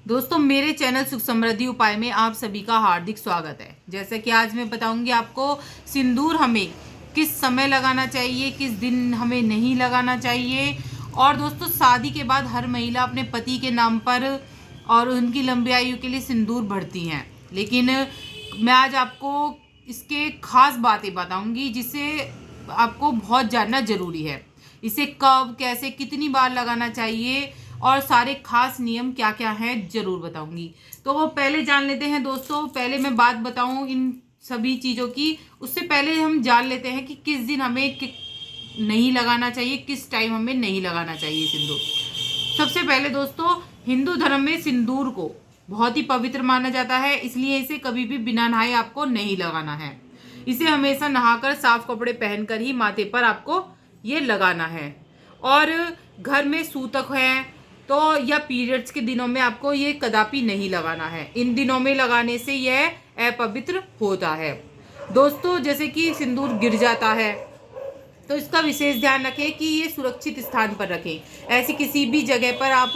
दोस्तों मेरे चैनल सुख समृद्धि उपाय में आप सभी का हार्दिक स्वागत है। जैसे कि आज मैं बताऊंगी आपको सिंदूर हमें किस समय लगाना चाहिए, किस दिन हमें नहीं लगाना चाहिए। और दोस्तों शादी के बाद हर महिला अपने पति के नाम पर और उनकी लंबी आयु के लिए सिंदूर भरती हैं, लेकिन मैं आज आपको इसके खास बातें बताऊंगी जिसे आपको बहुत जानना जरूरी है। इसे कब, कैसे, कितनी बार लगाना चाहिए और सारे खास नियम क्या क्या हैं जरूर बताऊंगी। तो वो पहले जान लेते हैं दोस्तों। पहले मैं बात बताऊं इन सभी चीज़ों की, उससे पहले हम जान लेते हैं कि किस दिन हमें नहीं लगाना चाहिए, किस टाइम हमें नहीं लगाना चाहिए सिंदूर। सबसे पहले दोस्तों, हिंदू धर्म में सिंदूर को बहुत ही पवित्र माना जाता है, इसलिए इसे कभी भी बिना नहाए आपको नहीं लगाना है। इसे हमेशा नहाकर साफ कपड़े पहनकर ही माथे पर आपको ये लगाना है। और घर में सूतक है तो या पीरियड्स के दिनों में आपको ये कदापि नहीं लगाना है। इन दिनों में लगाने से यह अपवित्र होता है। दोस्तों जैसे कि सिंदूर गिर जाता है तो इसका विशेष ध्यान रखें कि ये सुरक्षित स्थान पर रखें। ऐसी किसी भी जगह पर आप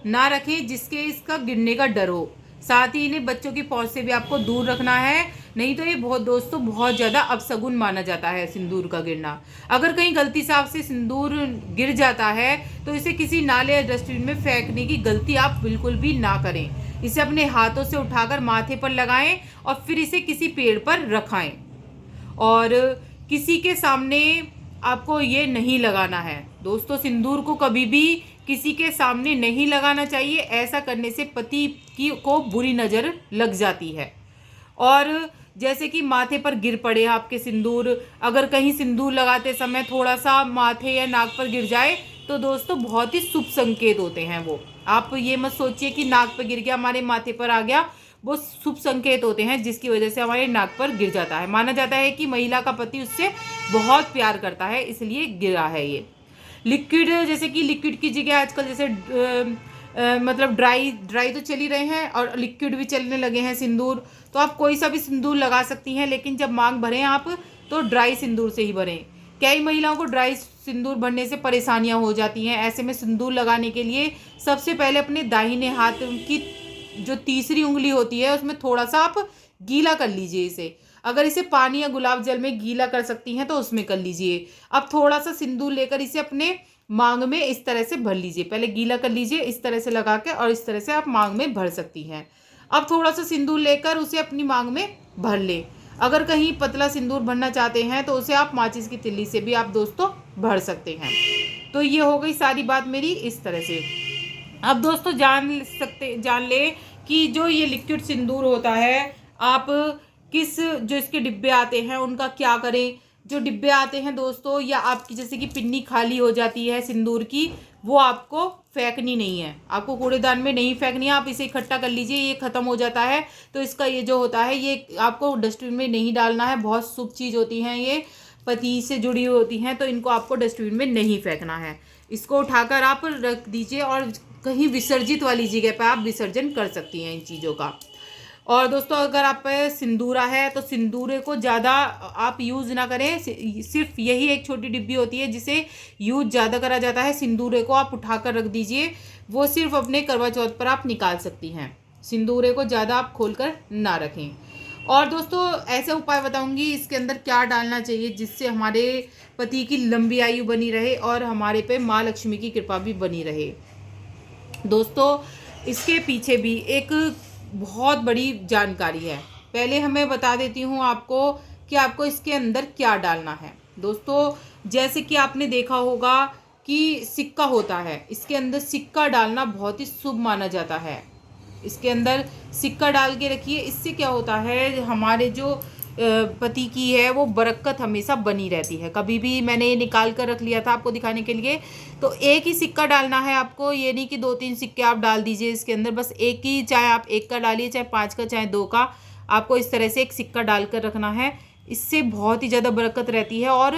ना रखें जिसके इसका गिरने का डर हो। साथ ही इन्हें बच्चों की पहुंच से भी आपको दूर रखना है, नहीं तो ये बहुत ज़्यादा अपशगुन माना जाता है सिंदूर का गिरना। अगर कहीं गलती से आपसे सिंदूर गिर जाता है तो इसे किसी नाले या डस्टबिन में फेंकने की गलती आप बिल्कुल भी ना करें। इसे अपने हाथों से उठाकर माथे पर लगाएं और फिर इसे किसी पेड़ पर रखाएं। और किसी के सामने आपको ये नहीं लगाना है। दोस्तों सिंदूर को कभी भी किसी के सामने नहीं लगाना चाहिए। ऐसा करने से पति को बुरी नज़र लग जाती है। और जैसे कि माथे पर गिर पड़े आपके सिंदूर, अगर कहीं सिंदूर लगाते समय थोड़ा सा माथे या नाक पर गिर जाए तो दोस्तों बहुत ही शुभ संकेत होते हैं वो। आप ये मत सोचिए कि नाक पर गिर गया, हमारे माथे पर आ गया। वो शुभ संकेत होते हैं जिसकी वजह से हमारे नाक पर गिर जाता है। माना जाता है कि महिला का पति उससे बहुत प्यार करता है, इसलिए गिरा है ये। लिक्विड, जैसे कि लिक्विड की जगह आजकल जैसे मतलब ड्राई तो चल ही रहे हैं और लिक्विड भी चलने लगे हैं सिंदूर। तो आप कोई सा भी सिंदूर लगा सकती हैं, लेकिन जब मांग भरें आप तो ड्राई सिंदूर से ही भरें। कई महिलाओं को ड्राई सिंदूर भरने से परेशानियां हो जाती हैं। ऐसे में सिंदूर लगाने के लिए सबसे पहले अपने दाहिने हाथ की जो तीसरी उंगली होती है उसमें थोड़ा सा आप गीला कर लीजिए इसे। अगर इसे पानी या गुलाब जल में गीला कर सकती हैं तो उसमें कर लीजिए। अब थोड़ा सा सिंदूर लेकर इसे अपने मांग में इस तरह से भर लीजिए। पहले गीला कर लीजिए इस तरह से लगा के, और इस तरह से आप मांग में भर सकती हैं। अब थोड़ा सा सिंदूर लेकर उसे अपनी मांग में भर ले। अगर कहीं पतला सिंदूर भरना चाहते हैं तो उसे आप माचिस की तिल्ली से भी आप दोस्तों भर सकते हैं। तो ये हो गई सारी बात मेरी इस तरह से। अब दोस्तों जान ले कि जो ये लिक्विड सिंदूर होता है, आप जो इसके डिब्बे आते हैं उनका क्या करें। जो डिब्बे आते हैं दोस्तों, या आपकी जैसे कि पिन्नी खाली हो जाती है सिंदूर की, वो आपको फेंकनी नहीं है, आपको कूड़ेदान में नहीं फेंकनी है। आप इसे इकट्ठा कर लीजिए, ये ख़त्म हो जाता है तो इसका ये जो होता है ये आपको डस्टबिन में नहीं डालना है। बहुत शुभ चीज़ होती हैं ये, पति से जुड़ी हुई होती हैं, तो इनको आपको डस्टबिन में नहीं फेंकना है। इसको उठाकर आप रख दीजिए और कहीं विसर्जित वाली जगह पर आप विसर्जन कर सकती हैं इन चीज़ों का। और दोस्तों अगर आप पे सिंदूरा है तो सिंदूरे को ज़्यादा आप यूज़ ना करें। सिर्फ यही एक छोटी डिब्बी होती है जिसे यूज़ ज़्यादा करा जाता है। सिंदूरे को आप उठाकर रख दीजिए, वो सिर्फ अपने करवा चौथ पर आप निकाल सकती हैं। सिंदूरे को ज़्यादा आप खोलकर ना रखें। और दोस्तों ऐसे उपाय बताऊंगी इसके अंदर क्या डालना चाहिए जिससे हमारे पति की लंबी आयु बनी रहे और हमारे पे माँ लक्ष्मी की कृपा भी बनी रहे। दोस्तों इसके पीछे भी एक बहुत बड़ी जानकारी है। पहले हमें बता देती हूँ आपको कि आपको इसके अंदर क्या डालना है। दोस्तों जैसे कि आपने देखा होगा कि सिक्का होता है, इसके अंदर सिक्का डालना बहुत ही शुभ माना जाता है। इसके अंदर सिक्का डाल के रखिए। इससे क्या होता है, हमारे जो पति की है वो बरकत हमेशा बनी रहती है। कभी भी मैंने ये निकाल कर रख लिया था आपको दिखाने के लिए। तो एक ही सिक्का डालना है आपको, ये नहीं कि 2-3 सिक्के आप डाल दीजिए इसके अंदर। बस एक ही, चाहे आप 1 का डालिए, चाहे 5 का, चाहे 2 का, आपको इस तरह से एक सिक्का डाल कर रखना है। इससे बहुत ही ज़्यादा बरकत रहती है। और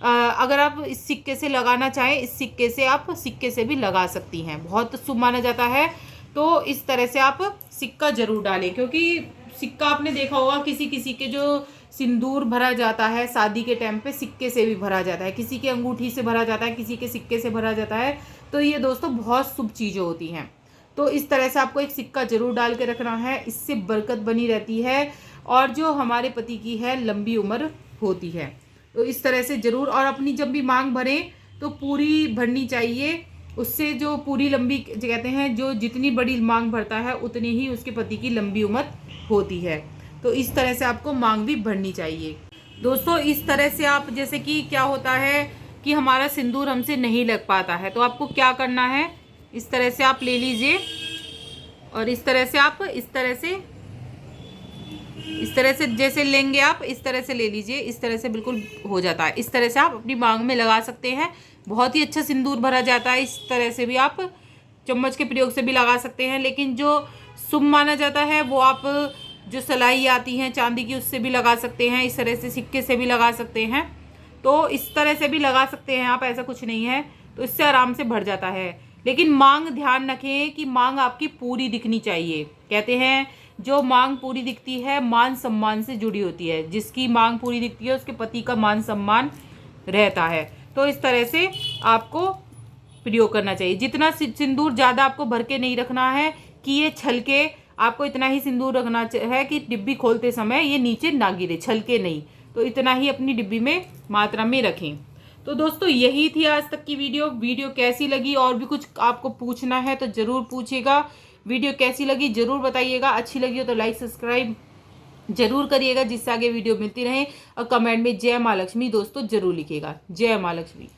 अगर आप इस सिक्के से लगाना चाहें, इस सिक्के से आप सिक्के से भी लगा सकती हैं, बहुत शुभ माना जाता है। तो इस तरह से आप सिक्का ज़रूर डालें, क्योंकि सिक्का आपने देखा होगा किसी किसी के जो सिंदूर भरा जाता है शादी के टाइम पे सिक्के से भी भरा जाता है, किसी के अंगूठी से भरा जाता है, किसी के सिक्के से भरा जाता है। तो ये दोस्तों बहुत शुभ चीज़ें होती हैं। तो इस तरह से आपको एक सिक्का जरूर डाल के रखना है, इससे बरकत बनी रहती है और जो हमारे पति की है लंबी उम्र होती है। तो इस तरह से ज़रूर, और अपनी जब भी मांग भरें तो पूरी भरनी चाहिए, उससे जो पूरी लंबी कहते हैं जो जितनी बड़ी मांग भरता है उतनी ही उसके पति की लंबी उम्र होती है। तो इस तरह से आपको मांग भी भरनी चाहिए दोस्तों। इस तरह से आप, जैसे कि क्या होता है कि हमारा सिंदूर हमसे नहीं लग पाता है, तो आपको क्या करना है, इस तरह से आप ले लीजिए और इस तरह से आप इस तरह से जैसे लेंगे आप इस तरह से ले लीजिए, इस तरह से बिल्कुल हो जाता है। इस तरह से आप अपनी मांग में लगा सकते हैं, बहुत ही अच्छा सिंदूर भरा जाता है। इस तरह से भी आप चम्मच के प्रयोग से भी लगा सकते हैं, लेकिन जो शुभ माना जाता है वो आप जो सलाई आती हैं चांदी की उससे भी लगा सकते हैं, इस तरह से सिक्के से भी लगा सकते हैं। तो इस तरह से भी लगा सकते हैं आप, ऐसा कुछ नहीं है। तो इससे आराम से भर जाता है, लेकिन मांग ध्यान रखें कि मांग आपकी पूरी दिखनी चाहिए। कहते हैं जो मांग पूरी दिखती है मान सम्मान से जुड़ी होती है, जिसकी मांग पूरी दिखती है उसके पति का मान सम्मान रहता है। तो इस तरह से आपको प्रयोग करना चाहिए। जितना सिंदूर ज़्यादा आपको भर के नहीं रखना है कि ये छलके, आपको इतना ही सिंदूर रखना है कि डिब्बी खोलते समय ये नीचे ना गिरे, छलके नहीं। तो इतना ही अपनी डिब्बी में मात्रा में रखें। तो दोस्तों यही थी आज तक की वीडियो कैसी लगी, और भी कुछ आपको पूछना है तो ज़रूर पूछिएगा। वीडियो कैसी लगी ज़रूर बताइएगा, अच्छी लगी हो तो लाइक सब्सक्राइब जरूर करिएगा, जिससे आगे वीडियो मिलती रहे। और कमेंट में जय माँ लक्ष्मी दोस्तों ज़रूर लिखिएगा। जय माँ लक्ष्मी।